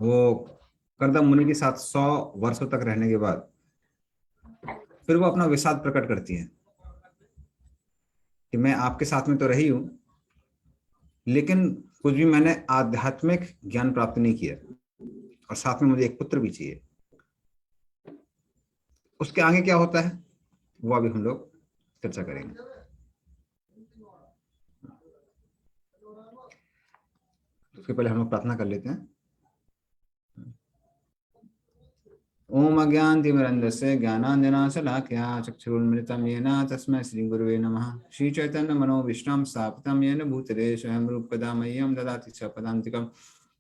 वो कर्दम मुनि के साथ 100 वर्षों तक रहने के बाद फिर वो अपना विषाद प्रकट करती है कि मैं आपके साथ में तो रही हूं, लेकिन कुछ भी मैंने आध्यात्मिक ज्ञान प्राप्त नहीं किया, और साथ में मुझे एक पुत्र भी चाहिए। उसके आगे क्या होता है वो अभी हम लोग चर्चा करेंगे। उसके पहले हम लोग प्रार्थना कर लेते हैं। ओम अज्ञानतिमिरन्धस्य ज्ञानाञ्जनशलाकया चक्षुरुन्मिलितं येन तस्मै श्रीगुरुवे नमः। श्रीचैतन्यमनोभीष्टं स्थापितं येन भूतले स्वयं रूपकदा मह्यं ददाति च पदान्तिकं।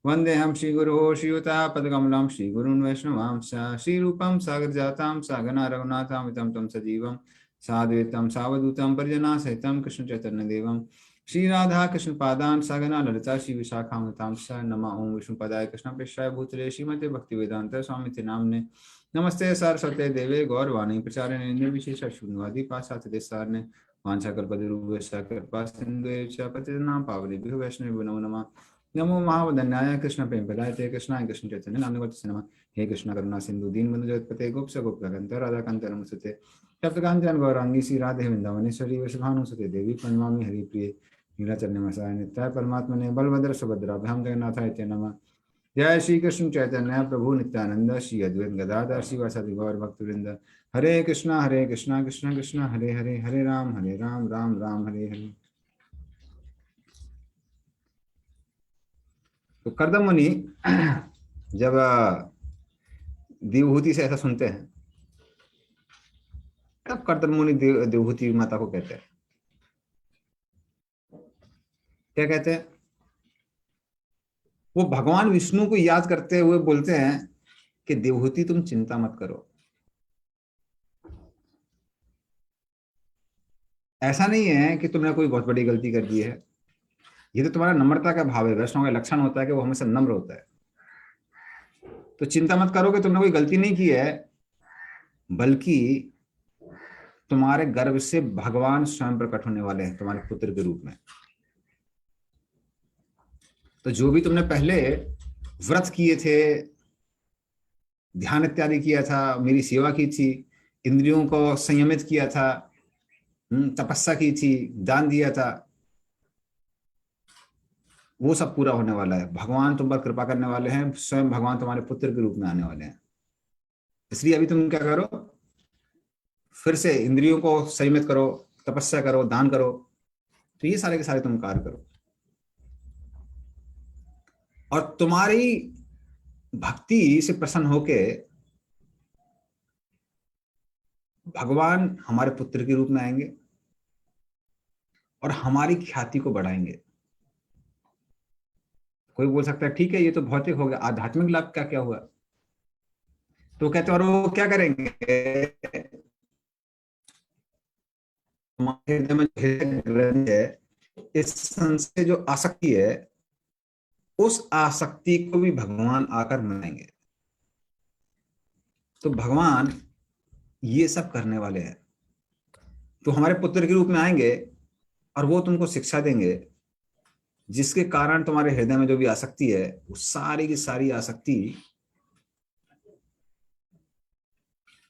वन्देऽहं श्रीगुरोः श्रीयुतापदकमलं श्रीगुरून् वैष्णवांश्च श्रीरूपं सागरजातं सहगना रघुनाथामितं तं सजीवं साद्वैतं सावधूतं परिजनासहितं कृष्णचैतन्यदेवं श्री राधा कृष्ण पादान सगना ललिता श्री विशाखामतां स नमा ओं विष्णुपदाय कृष्ण प्रेष्ठाय भूतले श्रीमते भक्ति वेदांत स्वामी नामने नमस्ते सरस्वते देवे गौरवाणी प्रचारिणे निर्विशेष शून्यवादी पाश्चात्य देशारणे वांछाकल्पतरुभ्यश्च कृपा सिन्धुभ्यश्च पतितानां पावनेभ्यो वैष्णवेभ्यो नमो नमः। नमो महावदन्याय कृष्ण प्रेमप्रदायते कृष्णाय कृष्ण चैतन्य नामवत्से नमः। हे कृष्ण करुणा सिंधु दीनबंधु जगत्पते गोप्स गोपिकान्त राधाकान्त नमोस्तुते। तप्तकाञ्चन गौरांगी श्री राधे वृंदावनेश्वरी वृषभानुसुते देवी प्रणमामि हरिप्रिये नीलाचरण मसाय नित्याय परमात्मने बलभद्र सुभद्राभ्याम जगन्नाथाय ते नमः। जय श्री कृष्ण चैतन्य प्रभु नित्यानंद श्री अद्वैत गदाधर शिवासादि गौर भक्तवृंद। हरे कृष्णा कृष्ण कृष्ण हरे हरे, हरे राम राम राम हरे हरे। तो कर्दम मुनि जब देवहूति से ऐसा सुनते हैं, तब कर्दम मुनि देवहूति माता को कहते हैं, क्या कहते हैं? वो भगवान विष्णु को याद करते हुए बोलते हैं कि देवहूति तुम चिंता मत करो। ऐसा नहीं है कि तुमने कोई बहुत बड़ी गलती कर दी है, ये तो तुम्हारा नम्रता का भाव है। वैष्णव का लक्षण होता है कि वो हमेशा नम्र होता है। तो चिंता मत करो कि तुमने कोई गलती नहीं की है, बल्कि तुम्हारे गर्भ से भगवान स्वयं प्रकट होने वाले हैं तुम्हारे पुत्र के रूप में। तो जो भी तुमने पहले व्रत किए थे, ध्यान इत्यादि किया था, मेरी सेवा की थी, इंद्रियों को संयमित किया था, तपस्या की थी, दान दिया था, वो सब पूरा होने वाला है। भगवान तुम पर कृपा करने वाले हैं, स्वयं भगवान तुम्हारे पुत्र के रूप में आने वाले हैं। इसलिए अभी तुम क्या करो, फिर से इंद्रियों को संयमित करो, तपस्या करो, दान करो। तो ये सारे के सारे तुम कार्य करो, और तुम्हारी भक्ति से प्रसन्न होके भगवान हमारे पुत्र के रूप में आएंगे और हमारी ख्याति को बढ़ाएंगे। कोई बोल सकता है ठीक है, ये तो भौतिक हो गया, आध्यात्मिक लाभ क्या क्या हुआ? तो कहते हैं और वो क्या करेंगे, हमारे हृदय में जो हृदय ग्रंथि है, इस संशय जो आसक्ति है, उस आसक्ति को भी भगवान आकर मनाएंगे। तो भगवान ये सब करने वाले हैं। तो हमारे पुत्र के रूप में आएंगे और वो तुमको शिक्षा देंगे, जिसके कारण तुम्हारे हृदय में जो भी आसक्ति है, वो सारी की सारी आसक्ति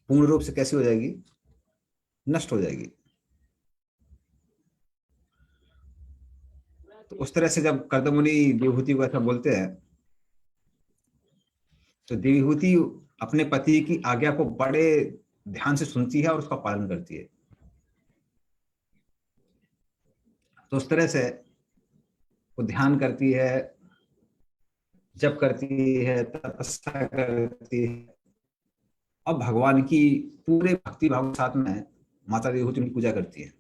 पूर्ण रूप से कैसी हो जाएगी, नष्ट हो जाएगी। तो उस तरह से जब कर्दम मुनि देवहूति को ऐसा बोलते हैं, तो देवहूति अपने पति की आज्ञा को बड़े ध्यान से सुनती है और उसका पालन करती है। तो उस तरह से वो ध्यान करती है, जप करती है, तपस्या करती है, और भगवान की पूरे भक्ति भाव के साथ में माता देवहूति की पूजा करती है।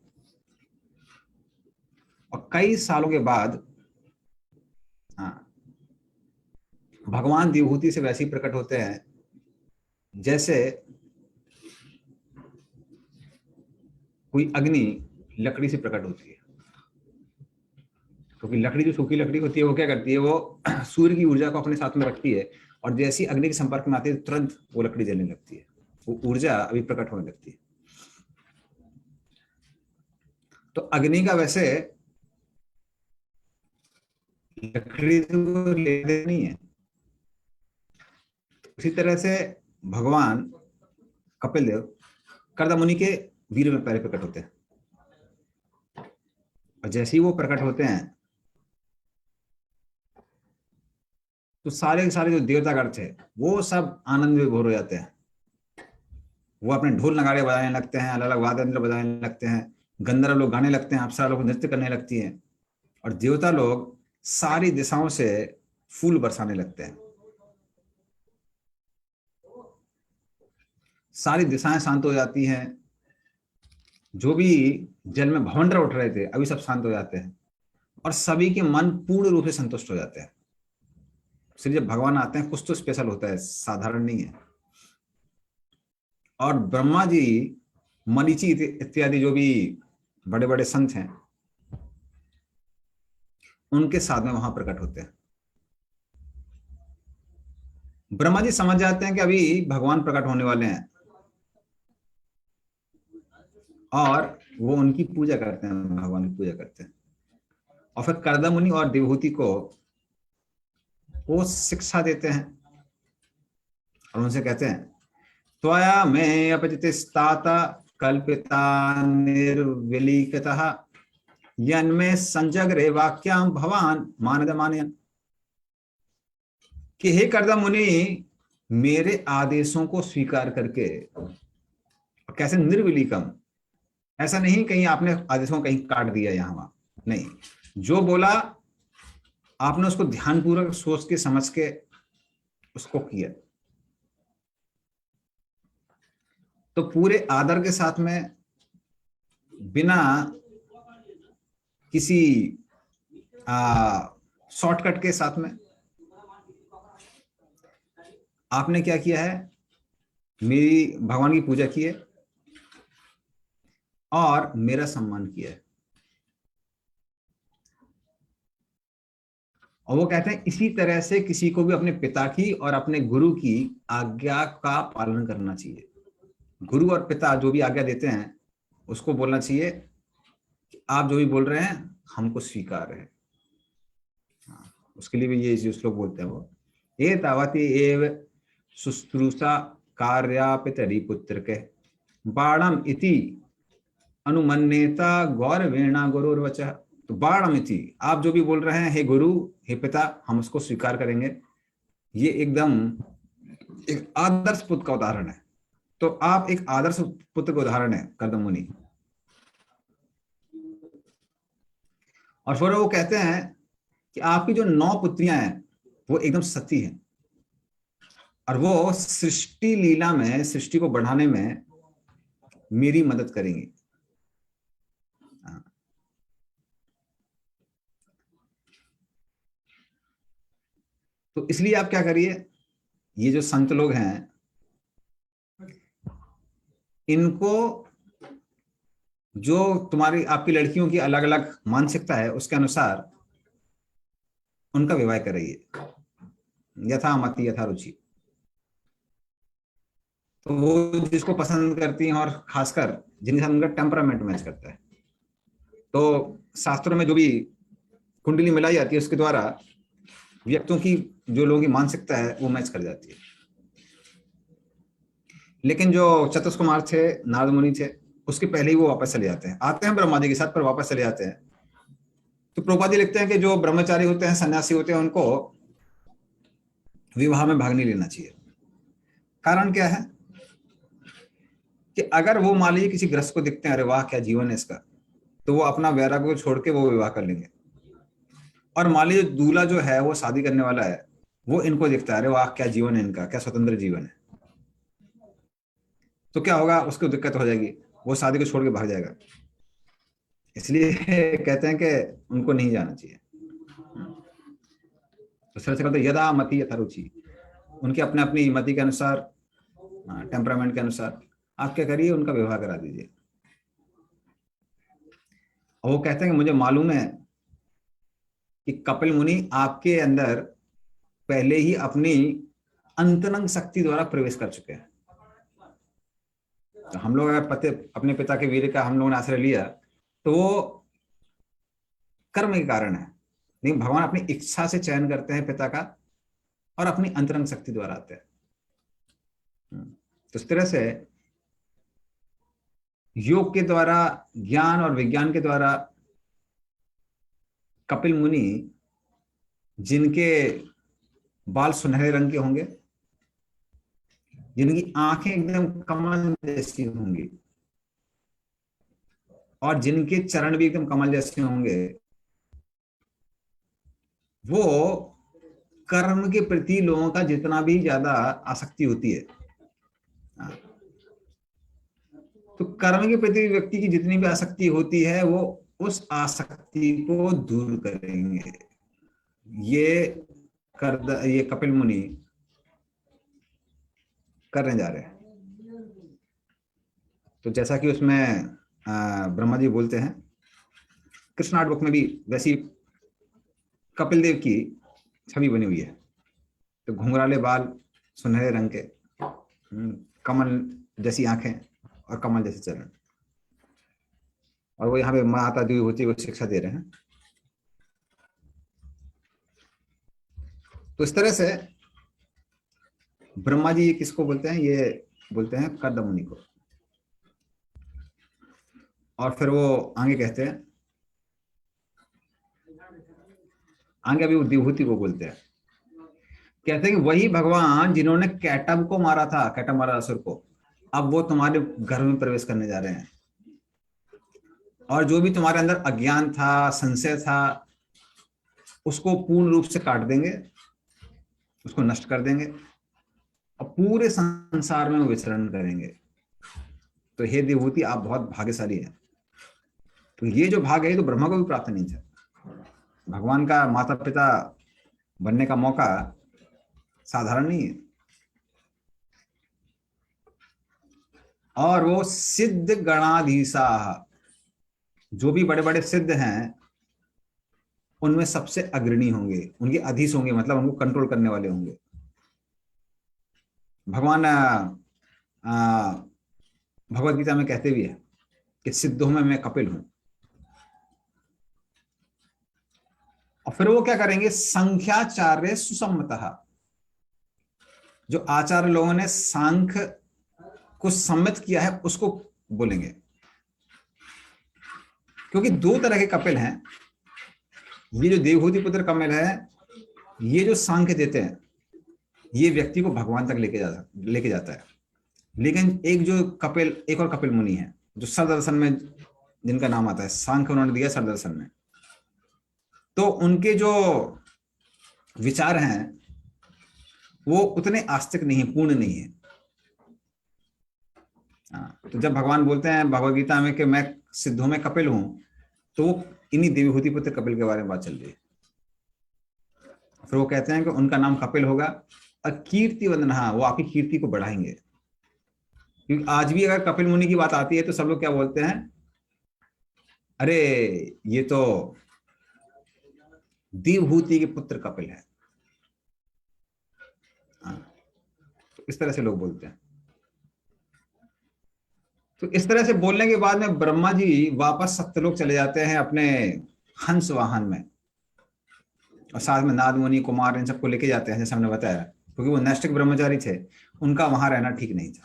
और कई सालों के बाद हाँ, भगवान देवहूति से वैसे ही प्रकट होते हैं जैसे कोई अग्नि लकड़ी से प्रकट होती है। क्योंकि लकड़ी, जो सूखी लकड़ी होती है, वो क्या करती है, वो सूर्य की ऊर्जा को अपने साथ में रखती है, और जैसी अग्नि के संपर्क में आती है तुरंत वो लकड़ी जलने लगती है, वो ऊर्जा अभी प्रकट होने लगती है। तो अग्नि का वैसे लकड़ी से लेने नहीं है, उसी तरह से भगवान कपिल देव कर्दम मुनि के वीर में पहले प्रकट होते हैं, और जैसे ही वो प्रकट होते हैं तो सारे के सारे जो देवतागण थे वो सब आनंद विभोर हो जाते हैं। वो अपने ढोल नगाड़े बजाने लगते हैं, अलग अलग वाद्य यंत्र बजाने लगते हैं, गंधर्व लोग गाने लगते हैं, अप्सरा लोग नृत्य करने लगती हैं, और देवता लोग सारी दिशाओं से फूल बरसाने लगते हैं। सारी दिशाएं शांत हो जाती हैं, जो भी जल में भवंडर उठ रहे थे अभी सब शांत हो जाते हैं, और सभी के मन पूर्ण रूप से संतुष्ट हो जाते हैं। इसलिए जब भगवान आते हैं कुछ तो स्पेशल होता है, साधारण नहीं है। और ब्रह्मा जी, मरीचि इत्यादि जो भी बड़े बड़े संत हैं उनके साथ में वहां प्रकट होते हैं। ब्रह्मा जी समझ जाते हैं कि अभी भगवान प्रकट होने वाले हैं, और वो उनकी पूजा करते हैं, भगवान की पूजा करते हैं। और फिर कर्दम मुनि और देवहूति को वो शिक्षा देते हैं, और उनसे कहते हैं त्वया में अपचितिस्ताता कल्पिता निर्विलीकतः यन्मे संजग्रे वाक्याम भवान मानद मानयन, कि हे कर्दम मुनि, मेरे आदेशों को स्वीकार करके, कैसे निर्विलीकम, ऐसा नहीं कहीं आपने आदेशों को कहीं काट दिया यहां वहां, नहीं, जो बोला आपने उसको ध्यानपूर्वक सोच के समझ के उसको किया। तो पूरे आदर के साथ में, बिना किसी शॉर्टकट के साथ में आपने क्या किया है, मेरी भगवान की पूजा की है और मेरा सम्मान किया है। और वो कहते हैं इसी तरह से किसी को भी अपने पिता की और अपने गुरु की आज्ञा का पालन करना चाहिए। गुरु और पिता जो भी आज्ञा देते हैं उसको बोलना चाहिए कि आप जो भी बोल रहे हैं हमको स्वीकार है। उसके लिए भी ये श्लोक बोलते हैं वो, ये तावती एव शुश्रूषा कार्यापितरी पुत्र के बाणम इति अनुमन्यता गौरवेणा गुरुर्वच। तो बाणम इति, आप जो भी बोल रहे हैं हे गुरु हे पिता, हम उसको स्वीकार करेंगे। ये एकदम एक आदर्श पुत्र का उदाहरण है। तो आप एक आदर्श पुत्र का उदाहरण है कर्दम मुनि। और फिर वो कहते हैं कि आपकी जो 9 पुत्रियां हैं वो एकदम सती हैं, और वो सृष्टि लीला में, सृष्टि को बढ़ाने में मेरी मदद करेंगी। तो इसलिए आप क्या करिए, ये जो संत लोग हैं इनको, जो तुम्हारी आपकी लड़कियों की अलग अलग मानसिकता है उसके अनुसार उनका विवाह कराइए, यथा मति यथा रुचि। तो वो जिसको पसंद करती हैं, और खासकर जिनके साथ उनका टेम्परामेंट मैच करता है, तो शास्त्रों में जो भी कुंडली मिलाई जाती है उसके द्वारा व्यक्तियों की, जो लोगों की मानसिकता है वो मैच कर जाती है। लेकिन जो चतुष्कुमार थे, नारद मुनि थे, उसके पहले ही वो वापस चले जाते हैं, आते हैं ब्रह्मा जी के साथ पर वापस चले जाते हैं। तो प्रभुपाद जी लिखते हैं कि जो ब्रह्मचारी होते हैं, सन्यासी होते हैं, उनको विवाह में भाग नहीं लेना चाहिए। कारण क्या है कि अगर वो मान लीजिए किसी ग्रस्त को दिखते हैं, अरे वाह क्या जीवन है इसका, तो वो अपना वैराग्य को छोड़ के वो विवाह कर लेंगे। और मान लीजिए दूल्हा जो है वो शादी करने वाला है, वो इनको दिखता है, अरे वाह क्या जीवन है इनका, क्या स्वतंत्र जीवन है, तो क्या होगा, उसको दिक्कत हो जाएगी, वो शादी को छोड़ के भाग जाएगा। इसलिए कहते हैं कि उनको नहीं जाना चाहिए। तो सरल से कहते यदा मति यथा रुचि, उनके अपने अपनी मति के अनुसार, टेम्परामेंट के अनुसार आप क्या करिए, उनका विवाह करा दीजिए। और वो कहते हैं कि मुझे मालूम है कि कपिल मुनि आपके अंदर पहले ही अपनी अंतरंग शक्ति द्वारा प्रवेश कर चुके हैं। तो हम लोग अगर अपने पिता के वीर का हम लोगों ने आश्रय लिया तो वो कर्म के कारण है, लेकिन भगवान अपनी इच्छा से चयन करते हैं पिता का, और अपनी अंतरंग शक्ति द्वारा आते हैं। तो इस तरह से योग के द्वारा, ज्ञान और विज्ञान के द्वारा कपिल मुनि, जिनके बाल सुनहरे रंग के होंगे, जिनकी आंखें एकदम कमल जैसी होंगी और जिनके चरण भी एकदम कमल जैसे होंगे, वो कर्म के प्रति लोगों का जितना भी ज्यादा आसक्ति होती है, तो कर्म के प्रति व्यक्ति की जितनी भी आसक्ति होती है, वो उस आसक्ति को दूर करेंगे। ये कपिल मुनि करने जा रहे हैं। तो जैसा कि उसमें ब्रह्मा जी बोलते हैं, कृष्ण आर्ट बुक में भी वैसी कपिल देव की छवि बनी हुई है। तो घुंघराले बाल, सुनहरे रंग के, कमल जैसी आंखें और कमल जैसे चरण, और वो यहाँ पे माता दी होती है, वो शिक्षा दे रहे हैं। तो इस तरह से ब्रह्मा जी ये किसको बोलते हैं? ये बोलते हैं कर्दम मुनि को। और फिर वो आगे कहते हैं, आगे अभी विभूति को बोलते हैं, कहते हैं कि वही भगवान जिन्होंने कैटब को मारा था, कैटब मारा असुर को, अब वो तुम्हारे घर में प्रवेश करने जा रहे हैं। और जो भी तुम्हारे अंदर अज्ञान था, संशय था, उसको पूर्ण रूप से काट देंगे, उसको नष्ट कर देंगे और पूरे संसार में वो विचरण करेंगे। तो हे देवहूति, आप बहुत भाग्यशाली हैं। तो ये जो भाग है, तो ब्रह्मा को भी प्राप्त नहीं था। भगवान का माता पिता बनने का मौका साधारण नहीं है। और वो सिद्ध गणाधीशा, जो भी बड़े बड़े सिद्ध हैं, उनमें सबसे अग्रणी होंगे, उनके अधीश होंगे, मतलब उनको कंट्रोल करने वाले होंगे। भगवान भगवत गीता में कहते भी है कि सिद्धों में मैं कपिल हूं। और फिर वो क्या करेंगे? संख्याचार्य सुसम्मतः, जो आचार्य लोगों ने सांख्य को सम्मत किया है, उसको बोलेंगे। क्योंकि दो तरह के कपिल हैं। ये जो देवहूति पुत्र कपिल है, ये जो सांख्य देते हैं, ये व्यक्ति को भगवान तक लेके जाता है। लेकिन एक और कपिल मुनि है, जो सरदर्शन में जिनका नाम आता है, सांख्य उन्होंने दिया सरदर्शन में। तो उनके जो विचार हैं वो उतने आस्तिक नहीं है, पूर्ण नहीं है। तो जब भगवान बोलते हैं भगवद गीता में कि मैं सिद्धों में कपिल हूं, तो इन्हीं देवहूति पुत्र कपिल के बारे में बात चल रही है। फिर वो कहते हैं कि उनका नाम कपिल होगा और कीर्ति वंदना, वो आपकी कीर्ति को बढ़ाएंगे। क्योंकि आज भी अगर कपिल मुनि की बात आती है तो सब लोग क्या बोलते हैं? अरे ये तो देवहूति के पुत्र कपिल है। तो इस तरह से लोग बोलते हैं। तो इस तरह से बोलने के बाद में ब्रह्मा जी वापस सत्यलोक चले जाते हैं अपने हंस वाहन में, और साथ में नाद मुनि, कुमार, इन सबको लेके जाते हैं, जैसे हमने बताया। क्योंकि वो नैष्ठिक ब्रह्मचारी थे, उनका वहां रहना ठीक नहीं था।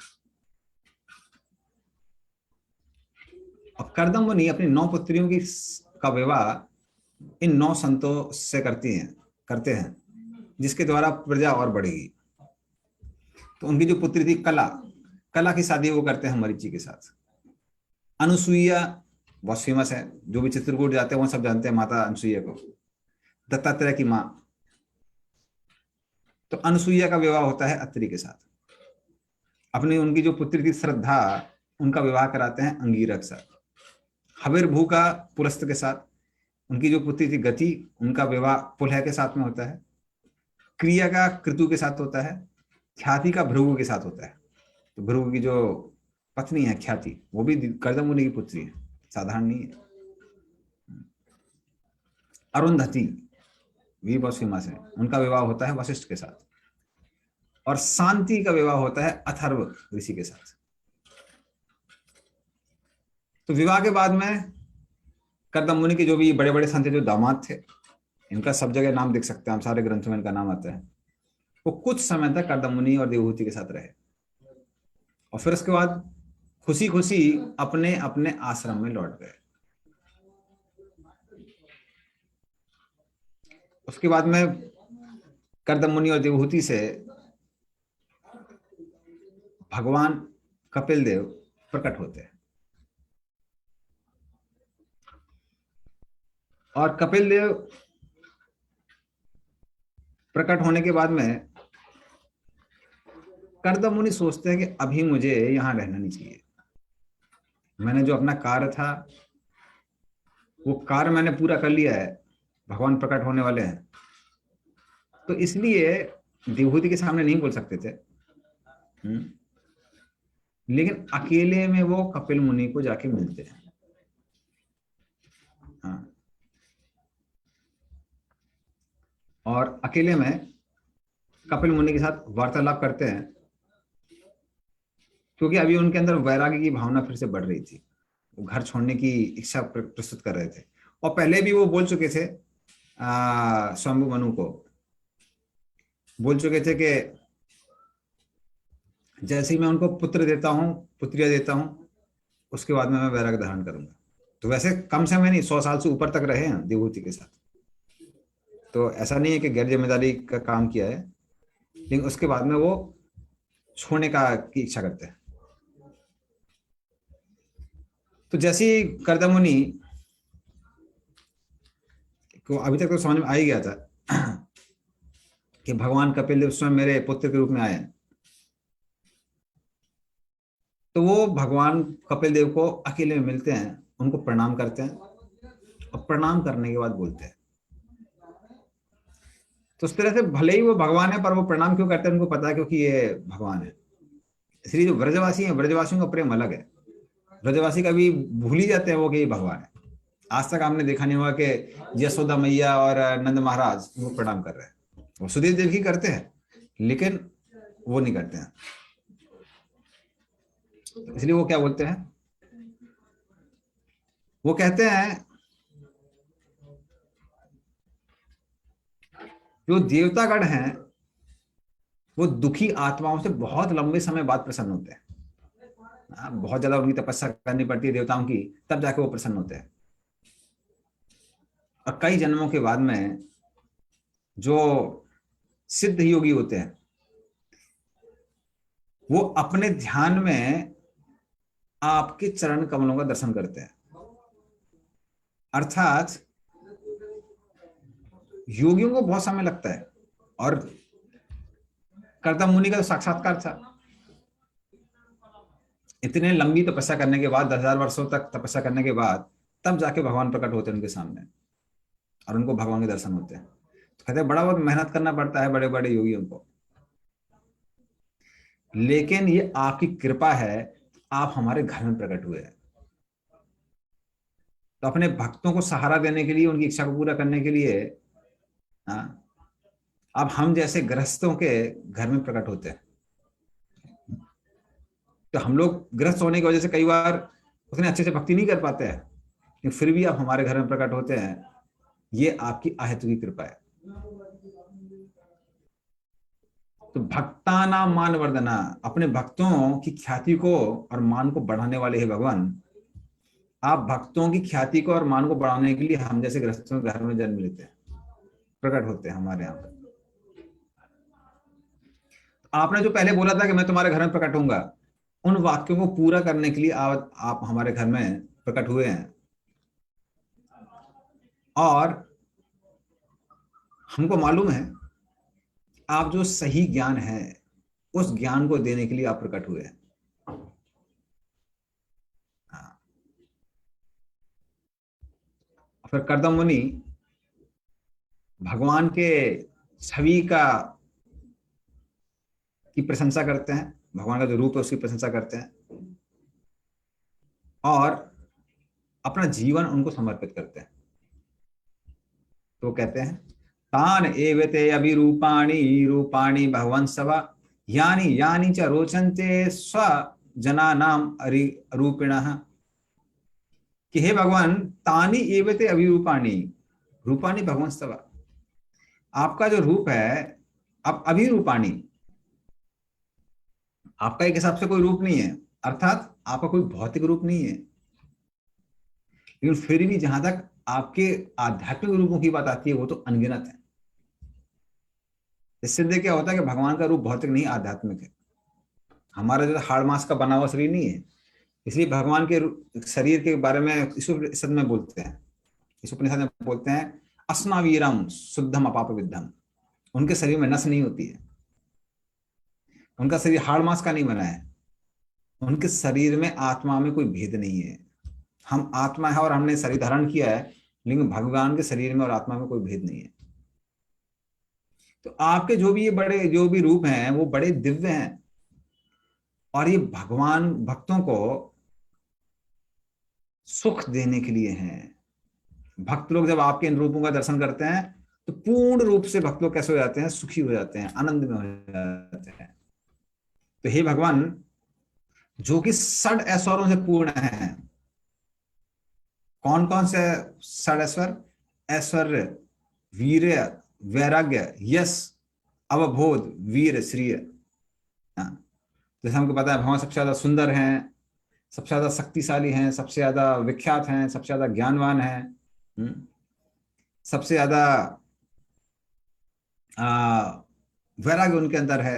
और कर्दम मुनि अपनी 9 पुत्रियों का विवाह इन 9 संतों से करते हैं, जिसके द्वारा प्रजा और बढ़ेगी। तो उनकी जो पुत्री थी कला की शादी वो करते हैं मरीचि के साथ। अनुसुईया बहुत फेमस है, जो भी चित्रकूट जाते हैं वो सब जानते हैं माता अनुसुईया को, दत्तात्रेय की माँ। तो अनुसुईया का विवाह होता है अत्रि के साथ। अपनी उनकी जो पुत्री थी श्रद्धा, उनका विवाह कराते हैं अंगीरक के साथ। हविर्भू का पुलस्त के साथ। उनकी जो पुत्री थी गति, उनका विवाह पुलह के साथ में होता है। क्रिया का कृतु के साथ होता है। ख्याति का भृगु के साथ होता है। तो भृगु की जो पत्नी है ख्याति, वो भी कर्दम मुनि की पुत्री है, साधारण नहीं है। अरुंधति भी बहुत फेमस है, उनका विवाह होता है वशिष्ठ के साथ। और शांति का विवाह होता है अथर्व ऋषि के साथ। तो विवाह के बाद में कर्दम मुनि के जो भी बड़े बड़े संत जो दामाद थे, इनका सब जगह नाम देख सकते हैं हम, सारे ग्रंथों में इनका नाम आता है। वो कुछ समय तक कर्दम मुनि और देवहूति के साथ रहे। और फिर उसके बाद खुशी खुशी अपने अपने आश्रम में लौट गए। उसके बाद में कर्दम मुनि और देवहूति से भगवान कपिल देव प्रकट होते हैं। और कपिल देव प्रकट होने के बाद में कर्दम मुनि सोचते हैं कि अभी मुझे यहां रहना नहीं चाहिए। मैंने जो अपना कार्य था वो कार्य मैंने पूरा कर लिया है, भगवान प्रकट होने वाले हैं, तो इसलिए देवहूति के सामने नहीं बोल सकते थे। लेकिन अकेले में वो कपिल मुनि को जाके मिलते हैं। हाँ। और अकेले में कपिल मुनि के साथ वार्तालाप करते हैं, क्योंकि अभी उनके अंदर वैराग्य की भावना फिर से बढ़ रही थी। वो घर छोड़ने की इच्छा प्रस्तुत कर रहे थे। और पहले भी वो बोल चुके थे, स्वयंभु मनु को बोल चुके थे कि जैसे ही मैं उनको पुत्र देता हूँ, पुत्रिया देता हूँ, उसके बाद में मैं वैराग्य धारण करूंगा। तो वैसे कम समय नहीं, 100 साल से ऊपर तक रहे हैं देवहूति के साथ, तो ऐसा नहीं है कि गैर जिम्मेदारी का काम किया है, लेकिन उसके बाद में वो छोड़ने की इच्छा करते हैं। तो जैसे ही कर्दम मुनि को अभी तक तो समझ में आ ही गया था कि भगवान कपिल देव स्वयं मेरे पुत्र के रूप में आए हैं, तो वो भगवान कपिल देव को अकेले में मिलते हैं, उनको प्रणाम करते हैं, और प्रणाम करने के बाद बोलते हैं। तो उस तरह से भले ही वो भगवान है, पर वो प्रणाम क्यों करते हैं उनको पता है, क्योंकि ये भगवान है। इसलिए जो ब्रजवासी हैं, ब्रजवासियों का प्रेम अलग है। ब्रजवासी कभी भूल ही जाते हैं वो कि ये भगवान है। आज तक आपने देखा नहीं हुआ कि यशोदा मैया और नंद महाराज वो प्रणाम कर रहे हैं। वो सुधीर देव की करते हैं, लेकिन वो नहीं करते हैं। इसलिए वो क्या बोलते हैं, वो कहते हैं जो देवतागण हैं वो दुखी आत्माओं से बहुत लंबे समय बाद प्रसन्न होते हैं। बहुत ज्यादा उनकी तपस्या करनी पड़ती है देवताओं की, तब जाके वो प्रसन्न होते हैं। और कई जन्मों के बाद में जो सिद्ध योगी होते हैं वो अपने ध्यान में आपके चरण कमलों का दर्शन करते हैं। अर्थात योगियों को बहुत समय लगता है, और कर्दम मुनि का तो साक्षात्कार था। इतने लंबी तपस्या करने के बाद, 10,000 वर्षों तक तपस्या करने के बाद, तब जाके भगवान प्रकट होते हैं उनके सामने, और उनको भगवान के दर्शन होते हैं। तो कहते हैं बड़ा बहुत मेहनत करना पड़ता है बड़े बड़े योगियों को, लेकिन ये आपकी कृपा है, आप हमारे घर में प्रकट हुए हैं। तो अपने भक्तों को सहारा देने के लिए, उनकी इच्छा को पूरा करने के लिए, हाँ, अब हम जैसे गृहस्थों के घर में प्रकट होते हैं। तो हम लोग गृहस्थ होने की वजह से कई बार उतने अच्छे से भक्ति नहीं कर पाते हैं, लेकिन फिर भी आप हमारे घर में प्रकट होते हैं, ये आपकी अहेतु की कृपा है। तो भक्ताना मान वर्धना, अपने भक्तों की ख्याति को और मान को बढ़ाने वाले हैं भगवान। आप भक्तों की ख्याति को और मान को बढ़ाने के लिए हम जैसे गृहस्थों के घर में जन्म लेते हैं, प्रकट होते हैं हमारे यहाँ पर। आपने जो पहले बोला था कि मैं तुम्हारे घर में प्रकट होऊंगा, उन वाक्यों को पूरा करने के लिए आप हमारे घर में प्रकट हुए हैं। और हमको मालूम है आप जो सही ज्ञान है उस ज्ञान को देने के लिए आप प्रकट हुए हैं। फिर कर्दम मुनि भगवान के छवि की प्रशंसा करते हैं, भगवान का जो रूप है उसकी प्रशंसा करते हैं, और अपना जीवन उनको समर्पित करते हैं। तो कहते हैं तान एवते अभिरूपाणि रूपाणि भगवन् सवा यानी यानी च रोचन्ते स्व जनानाम रूपिणः, कि हे भगवान तानी एवते अभिरूपाणि रूपाणि भगवन् सवा, आपका जो रूप है अब अभिरूपाणि, आपका एक हिसाब से कोई रूप नहीं है, अर्थात आपका कोई भौतिक रूप नहीं है, लेकिन फिर भी जहां तक आपके आध्यात्मिक रूपों की बात आती है वो तो अनगिनत है। इससे देखिए क्या होता है कि भगवान का रूप भौतिक नहीं आध्यात्मिक है। हमारा जो हाड़ मांस का बना हुआ शरीर नहीं है, इसलिए भगवान के शरीर के बारे में इस उपनिषद में बोलते हैं, इस उपनिषद में बोलते हैं अस्मावीरम शुद्धम अपाप विद्धम। उनके शरीर में नस नहीं होती है, उनका शरीर हाड़ मांस का नहीं बना है, उनके शरीर में आत्मा में कोई भेद नहीं है। हम आत्मा है और हमने शरीर धारण किया है, लेकिन भगवान के शरीर में और आत्मा में कोई भेद नहीं है। तो आपके जो भी ये बड़े जो भी रूप हैं वो बड़े दिव्य हैं, और ये भगवान भक्तों को सुख देने के लिए हैं। भक्त लोग जब आपके इन रूपों का दर्शन करते हैं तो पूर्ण रूप से भक्त लोग कैसे हो जाते हैं, सुखी हो जाते हैं, आनंद में हो जाते हैं। तो हे भगवान, जो कि षड ऐश्वर्यों से पूर्ण है, कौन कौन से षड ऐश्वर्य? ऐश्वर्य, वीर्य, वैराग्य, यश, अवबोध, वीर, श्रिय। हाँ, जैसे हमको पता है भगवान सबसे ज्यादा सुंदर हैं, सबसे ज्यादा शक्तिशाली हैं, सबसे ज्यादा विख्यात हैं, सबसे ज्यादा ज्ञानवान हैं, सबसे ज्यादा वैराग्य उनके अंदर है।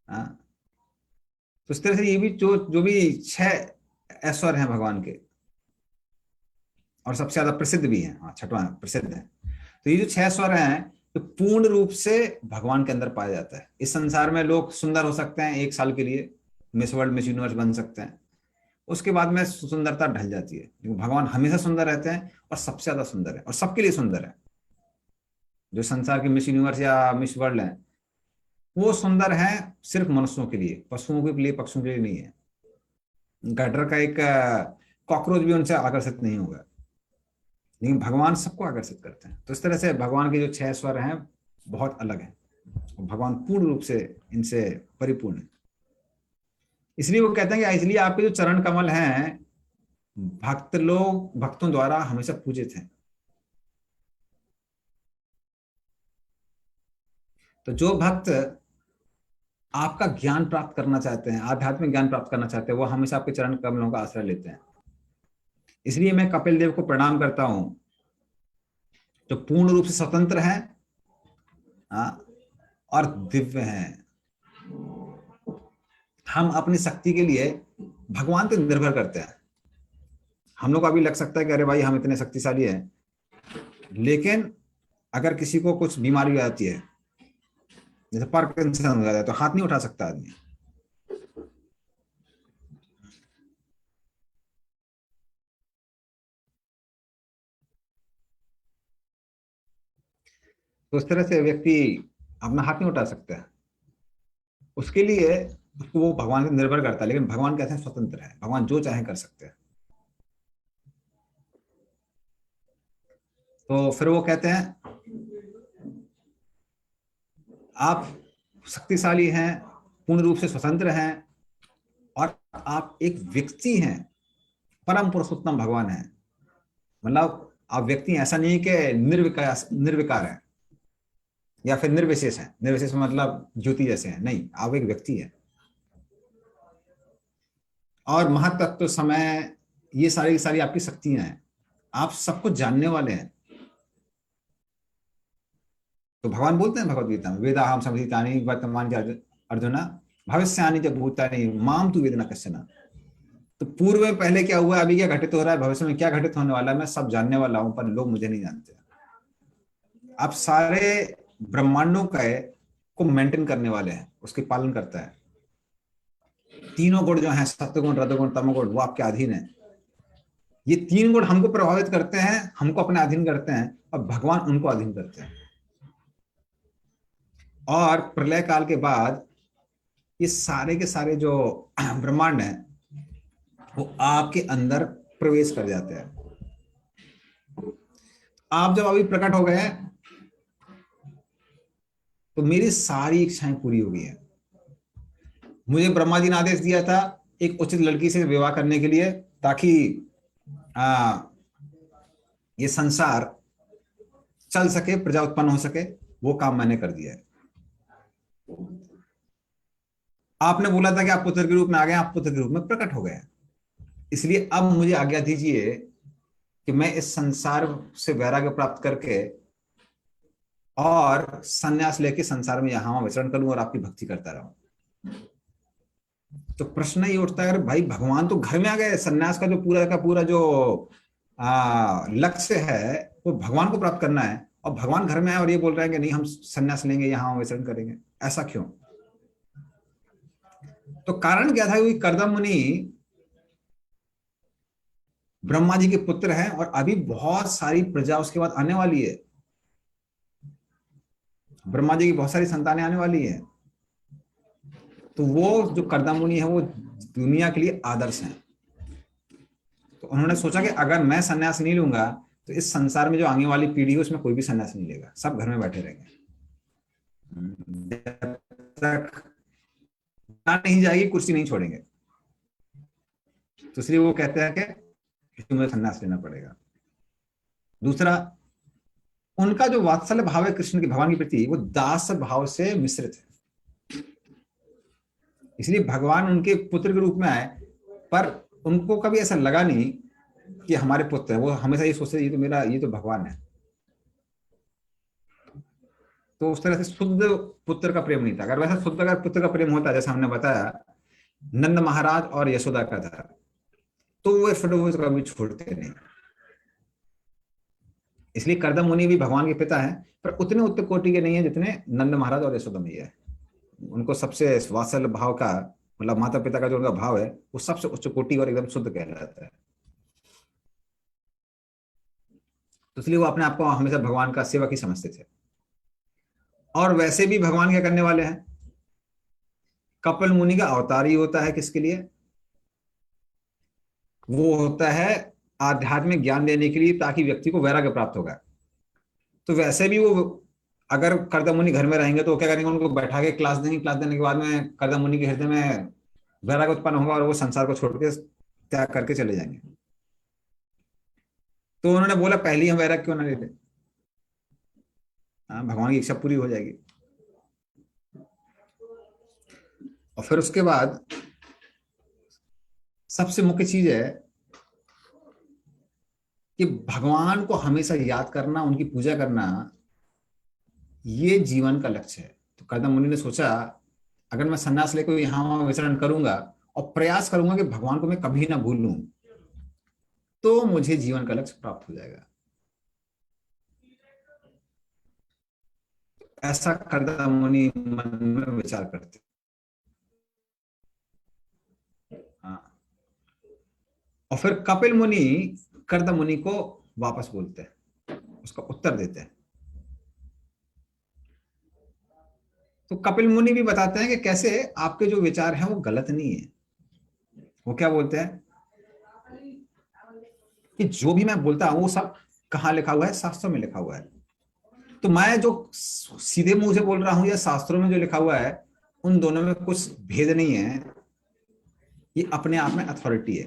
हाँ, तो इस तरह से ये भी जो जो भी छह ऐश्वर्य हैं भगवान के, और सबसे ज्यादा प्रसिद्ध भी हैं, हाँ छठवां प्रसिद्ध है। तो ये जो छह ऐश्वर्य हैं तो पूर्ण रूप से भगवान के अंदर पाया जाता है। इस संसार में लोग सुंदर हो सकते हैं एक साल के लिए, मिस वर्ल्ड मिस यूनिवर्स बन सकते हैं, उसके बाद में सुंदरता ढल जाती है, लेकिन भगवान हमेशा सुंदर रहते हैं और सबसे ज्यादा सुंदर है और सबके लिए सुंदर है। जो संसार के मिस यूनिवर्स या मिस वर्ल्ड है वो सुंदर है सिर्फ मनुष्यों के लिए, पशुओं के लिए, पक्षियों के लिए नहीं है। गटर का एक कॉकरोच भी उनसे आकर्षित नहीं होगा, लेकिन भगवान सबको आकर्षित करते हैं। तो इस तरह से भगवान के जो छह स्वर हैं बहुत अलग हैं, भगवान पूर्ण रूप से इनसे परिपूर्ण है। इसलिए वो कहते हैं कि इसलिए आपके जो चरण कमल हैं भक्त लोग भक्तों द्वारा हमेशा पूजित हैं। तो जो भक्त आपका ज्ञान प्राप्त करना चाहते हैं, आध्यात्मिक ज्ञान प्राप्त करना चाहते हैं, वो हमेशा आपके चरण कमलों का आश्रय लेते हैं। इसलिए मैं कपिल देव को प्रणाम करता हूं, जो पूर्ण रूप से स्वतंत्र है और दिव्य हैं। हम अपनी शक्ति के लिए भगवान पे निर्भर करते हैं। हम लोग को अभी लग सकता है कि अरे भाई हम इतने शक्तिशाली हैं, लेकिन अगर किसी को कुछ बीमारी हो जाती है, जैसे पार्किंसन हो जाता है, तो हाथ नहीं उठा सकता आदमी। तो उस तरह से व्यक्ति अपना हाथ नहीं उठा सकता है, उसके लिए उसको वो भगवान से निर्भर करता है। लेकिन भगवान कैसे स्वतंत्र है, भगवान जो चाहे कर सकते हैं। तो फिर वो कहते हैं आप शक्तिशाली हैं, पूर्ण रूप से स्वतंत्र हैं, और आप एक व्यक्ति हैं, परम पुरुषोत्तम भगवान है। मतलब आप व्यक्ति ऐसा नहीं कि निर्विकार निर्विकार है या फिर निर्विशेष है। निर्विशेष मतलब ज्योति जैसे है, नहीं, आप एक व्यक्ति है। और महत्त्व, समय, ये सारी की सारी आपकी शक्तियां हैं, आप सब कुछ जानने वाले हैं। तो भगवान बोलते हैं भगवत गीता में, वेदाहम समधितानि वर्तमान अर्जुना भविष्यानि च भूतानि माम तू वेदना कश्चन। तो पूर्व में पहले क्या हुआ, अभी क्या घटित हो रहा है, भविष्य में क्या घटित होने वाला है, मैं सब जानने वाला हूं, पर लोग मुझे नहीं जानते। आप सारे ब्रह्मांडों का को मेंटेन करने वाले हैं, उसके पालन करता है। तीनों गुण जो हैं, सत्वगुण, रजोगुण, तमोगुण, वो आपके अधीन है। ये तीन गुण हमको प्रभावित करते हैं, हमको अपने अधीन करते हैं, और भगवान उनको अधीन करते हैं। और प्रलय काल के बाद ये सारे के सारे जो ब्रह्मांड है वो आपके अंदर प्रवेश कर जाते हैं। आप जब अभी प्रकट हो गए हैं तो मेरी सारी इच्छाएं पूरी हो गई है। मुझे ब्रह्मा जी ने आदेश दिया था एक उचित लड़की से विवाह करने के लिए, ताकि ये संसार चल सके, प्रजा उत्पन्न हो सके। वो काम मैंने कर दिया है। आपने बोला था कि आप पुत्र के रूप में आ गए, आप पुत्र के रूप में प्रकट हो गए। इसलिए अब मुझे आज्ञा दीजिए कि मैं इस संसार से वैराग्य प्राप्त करके और संन्यास लेके संसार में यहां विचरण करूं और आपकी भक्ति करता रहूं। तो प्रश्न ये उठता है, अरे भाई भगवान तो घर में आ गए, संन्यास का पूरा जो लक्ष्य है वो भगवान को प्राप्त करना है, और भगवान घर में आए और ये बोल रहे हैं कि नहीं हम संन्यास लेंगे, यहां विचरण करेंगे, ऐसा क्यों? तो कारण क्या था? क्योंकि कर्दम मुनि ब्रह्मा जी के पुत्र हैं और अभी बहुत सारी प्रजा उसके बाद आने वाली है। ब्रह्मा जी की बहुत सारी संतानें आने वाली है। तो वो जो कर्दम मुनि है वो दुनिया के लिए आदर्श हैं। तो उन्होंने सोचा कि अगर मैं संन्यास नहीं लूंगा तो इस संसार में जो आने वाली पीढ़ी है उसमें कोई भी संन्यास नहीं लेगा, सब घर में बैठे रहेंगे। जब तक नहीं जाएगी कुर्सी नहीं छोड़ेंगे। तो इसलिए वो कहते हैं कि तुम्हें संन्यास लेना पड़ेगा। दूसरा, उनका जो वात्सल्य भाव है कृष्ण के, भगवान के प्रति, वो दास भाव से मिश्रित है। इसलिए भगवान उनके पुत्र के रूप में आए, पर उनको कभी ऐसा लगा नहीं कि हमारे पुत्र है। वो हमेशा ये सोचते ये तो मेरा, ये तो भगवान है। तो उस तरह से शुद्ध पुत्र का प्रेम नहीं था। अगर वैसा शुद्ध अगर पुत्र का प्रेम होता, जैसा हमने बताया नंद महाराज और यशोदा का था, तो वो फोटो कभी छोड़ते नहीं। इसलिए कर्दम मुनि भी भगवान के पिता हैं, पर उतने उच्च कोटि के नहीं है जितने नंद महाराज और यशोदा मैया है। उनको सबसे वात्सल्य भाव का, मतलब माता पिता का जो उनका भाव है वो सबसे उच्च कोटि और एकदम शुद्ध कहलाता है। तो इसलिए वो अपने आप को हमेशा भगवान का सेवक ही समझते थे। और वैसे भी भगवान क्या करने वाले हैं? कपिल मुनि का अवतार ही होता है किसके लिए? वो होता है आध्यात्मिक ज्ञान देने के लिए, ताकि व्यक्ति को वैराग्य प्राप्त होगा। तो वैसे भी वो अगर कर्दम मुनि घर में रहेंगे तो वो क्या करेंगे? उनको बैठा के क्लास देंगे। क्लास देने के बाद में कर्दम मुनि के हृदय में वैराग्य उत्पन्न होगा और वो संसार को छोड़ के त्याग करके चले जाएंगे। तो उन्होंने बोला पहले ही हम वैराग्य क्यों ना लेते? हाँ, भगवान की इच्छा पूरी हो जाएगी। और फिर उसके बाद सबसे मुख्य चीज है कि भगवान को हमेशा याद करना, उनकी पूजा करना, ये जीवन का लक्ष्य है। तो कर्दम मुनि ने सोचा अगर मैं सन्यास लेकर यहाँ वहां विचरण करूंगा और प्रयास करूंगा कि भगवान को मैं कभी ना भूलूं, तो मुझे जीवन का लक्ष्य प्राप्त हो जाएगा। ऐसा कर्दम मुनि मन में विचार करते। हाँ। और फिर कपिल मुनि कर्दम मुनि को वापस बोलते हैं, उसका उत्तर देते हैं। तो कपिल मुनि भी बताते हैं कि कैसे आपके जो विचार हैं वो गलत नहीं है। वो क्या बोलते हैं कि जो भी मैं बोलता हूं वो सब कहाँ लिखा हुआ है? शास्त्रों में लिखा हुआ है। तो मैं जो सीधे मुंह से बोल रहा हूं या शास्त्रों में जो लिखा हुआ है, उन दोनों में कुछ भेद नहीं है। ये अपने आप में अथॉरिटी है।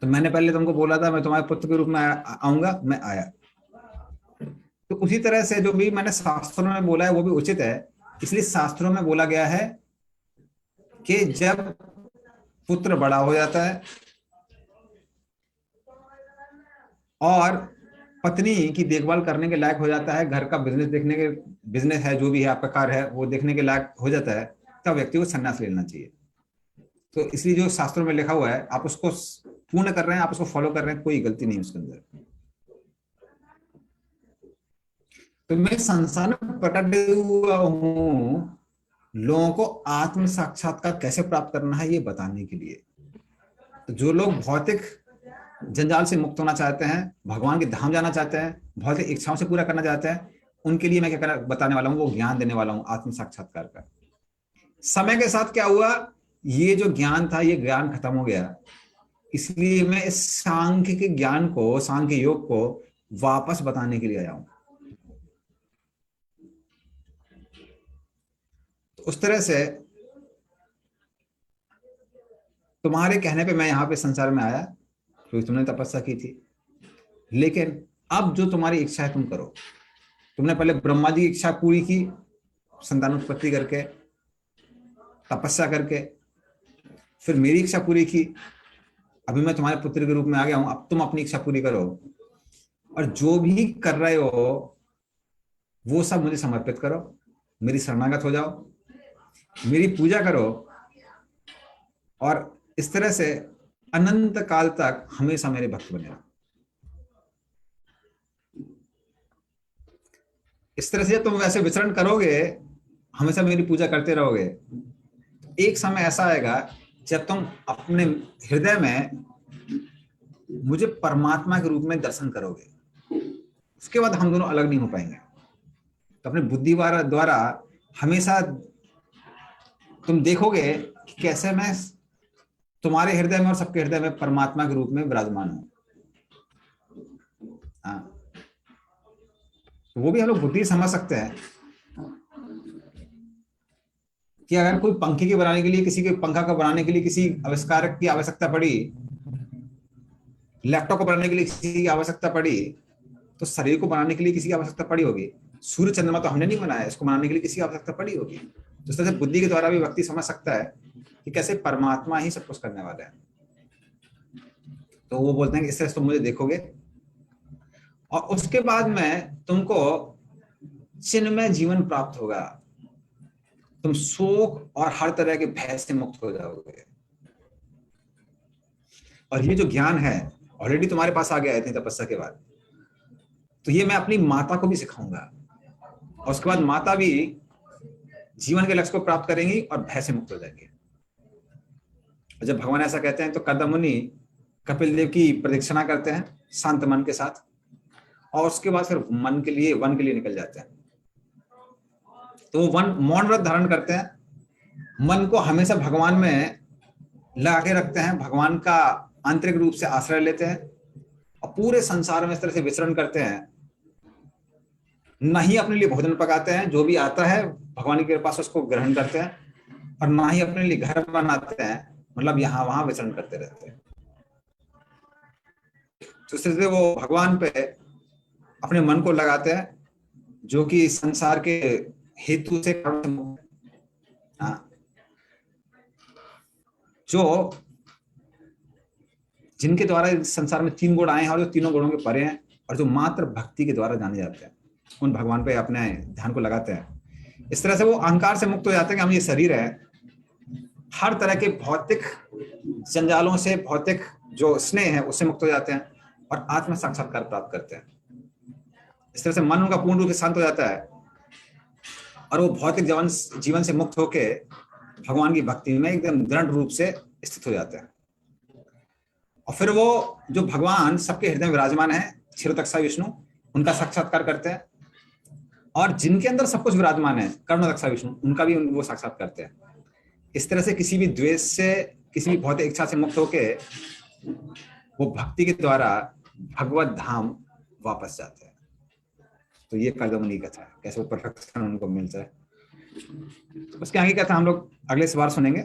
तो मैंने पहले तुमको बोला था मैं तुम्हारे पुत्र के रूप में आऊंगा, मैं आया। तो उसी तरह से जो भी मैंने शास्त्रों में बोला है वो भी उचित है। इसलिए शास्त्रों में बोला गया है कि जब पुत्र बड़ा हो जाता है और पत्नी की देखभाल करने के लायक हो जाता है, घर का बिजनेस देखने के, बिजनेस है जो भी है आपका कार्य है वो देखने के लायक हो जाता है, तब व्यक्ति को संन्यास लेना चाहिए। तो इसलिए जो शास्त्रों में लिखा हुआ है आप उसको पूर्ण कर रहे हैं, आप उसको फॉलो कर रहे हैं, कोई गलती नहीं उसके अंदर। तो मैं संसार में प्रकट हुआ हूं लोगों को आत्म साक्षात्कार कैसे प्राप्त करना है ये बताने के लिए। तो जो लोग भौतिक जंजाल से मुक्त होना चाहते हैं, भगवान के धाम जाना चाहते हैं, भौतिक इच्छाओं से पूरा करना चाहते हैं, उनके लिए मैं क्या बताने वाला हूँ, वो ज्ञान देने वाला हूँ आत्म साक्षात्कार का। समय के साथ क्या हुआ, ये जो ज्ञान था ये ज्ञान खत्म हो गया। इसलिए मैं इस सांख्य के ज्ञान को, सांख्य योग को वापस बताने के लिए आया हूं। तो उस तरह से तुम्हारे कहने पे मैं यहां पे संसार में आया क्योंकि तुमने तपस्या की थी। लेकिन अब जो तुम्हारी इच्छा है तुम करो। तुमने पहले ब्रह्मा जी की इच्छा पूरी की संतानोत्पत्ति करके, तपस्या करके, फिर मेरी इच्छा पूरी की, अभी मैं तुम्हारे पुत्र के रूप में आ गया हूं, अब तुम अपनी इच्छा पूरी करो, और जो भी कर रहे हो वो सब मुझे समर्पित करो, मेरी शरणागत हो जाओ, मेरी पूजा करो, और इस तरह से अनंत काल तक हमेशा मेरे भक्त बने रहो। इस तरह से जब तुम वैसे विचरण करोगे, हमेशा मेरी पूजा करते रहोगे, एक समय ऐसा आएगा जब तुम अपने हृदय में मुझे परमात्मा के रूप में दर्शन करोगे। उसके बाद हम दोनों अलग नहीं हो पाएंगे। तो अपने बुद्धि द्वारा हमेशा तुम देखोगे कि कैसे मैं तुम्हारे हृदय में और सबके हृदय में परमात्मा के रूप में विराजमान हूं। हाँ, तो वो भी हम लोग बुद्धि समझ सकते हैं कि अगर कोई पंखे के बनाने के लिए, किसी के पंखा को बनाने के लिए किसी आविष्कारक की आवश्यकता पड़ी, लैपटॉप को बनाने के लिए किसी की आवश्यकता पड़ी, तो शरीर को बनाने के लिए किसी की आवश्यकता पड़ी होगी। सूर्य चंद्रमा तो हमने नहीं बनाया, इसको बनाने के लिए किसी की आवश्यकता पड़ी होगी। तो इस तरह से बुद्धि के द्वारा भी व्यक्ति समझ सकता है कि कैसे परमात्मा ही सब कुछ करने वाला है। तो वो बोलते हैं कि इस तरह से तुम मुझे देखोगे और उसके बाद में तुमको चिन्मय जीवन प्राप्त होगा, तुम शोक और हर तरह के भय से मुक्त हो जाओगे। और ये जो ज्ञान है ऑलरेडी तुम्हारे पास आ गया है इतनी तपस्या के बाद, तो ये मैं अपनी माता को भी सिखाऊंगा, और उसके बाद माता भी जीवन के लक्ष्य को प्राप्त करेंगी और भय से मुक्त हो जाएंगे। और जब भगवान ऐसा कहते हैं तो कर्दम मुनि कपिल देव की प्रदक्षिणा करते हैं शांत मन के साथ, और उसके बाद फिर वन के लिए निकल जाते हैं। तो वो मौन व्रत धारण करते हैं, मन को हमेशा भगवान में लगा के रखते हैं, भगवान का आंतरिक रूप से आश्रय लेते हैं, और पूरे संसार में इस तरह से विचरण करते हैं। न ही अपने लिए भोजन पकाते हैं, जो भी आता है भगवान की कृपा से उसको ग्रहण करते हैं, और ना ही अपने लिए घर बनाते हैं, मतलब यहाँ वहां विचरण करते रहते हैं। तो इससे वो भगवान पे अपने मन को लगाते हैं, जो कि संसार के हेतु से जो जिनके द्वारा संसार में 3 गुण आए हैं और जो तीनों गुणों के परे हैं, और जो मात्र भक्ति के द्वारा जाने जाते हैं, उन भगवान पे अपने ध्यान को लगाते हैं। इस तरह से वो अहंकार से मुक्त हो जाते हैं कि हम ये शरीर है, हर तरह के भौतिक जंजालों से, भौतिक जो स्नेह है उससे मुक्त हो जाते हैं, और आत्म साक्षात्कार प्राप्त करते हैं। इस तरह से मन उनका पूर्ण रूप से शांत हो जाता है, और वो भौतिक जीवन से मुक्त होके भगवान की भक्ति में एकदम दृढ़ रूप से स्थित हो जाते हैं। और फिर वो जो भगवान सबके हृदय में विराजमान है, क्षीरोदक्षा विष्णु, उनका साक्षात्कार करते हैं, और जिनके अंदर सब कुछ विराजमान है, कर्णदक्षा विष्णु, उनका भी वो साक्षात करते हैं। इस तरह से किसी भी द्वेष से, किसी भी भौतिक इच्छा से मुक्त होके वो भक्ति के द्वारा भगवत धाम वापस जाते हैं। तो ये कर्दमुनि की कथा है, कैसे वो परफेक्शन उनको मिलता है। उसके आगे कथा हम लोग अगले बार सुनेंगे।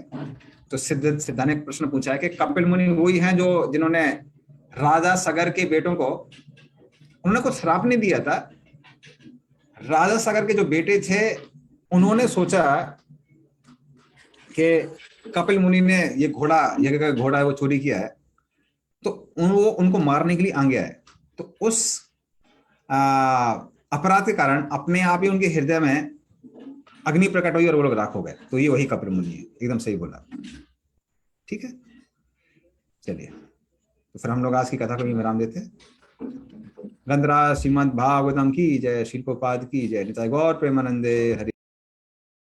तो सिद्ध ने प्रश्न पूछा है कि कपिल मुनि वही हैं जो जिन्होंने राजा सगर के बेटों को, उन्होंने कुछ श्राप नहीं दिया था। राजा सगर के जो बेटे थे उन्होंने सोचा कि कपिल मुनि ने ये घोड़ा, यज्ञ का घोड़ा है वो चोरी किया है, तो वो उनको मारने के लिए आ गया है। तो उस अपराध के कारण अपने आप ही उनके हृदय में अग्नि प्रकट हुई और वो लोग राख हो गए। तो ये वही कपिल मुनि है, एकदम सही बोला। ठीक है, चलिए तो फिर हम लोग आज की कथा को भी विराम देते हैं। गंधराज श्रीमद् भागवतम की जय, शिल प्रभुपाद की जय, निताई गौर प्रेमानंदे हरि।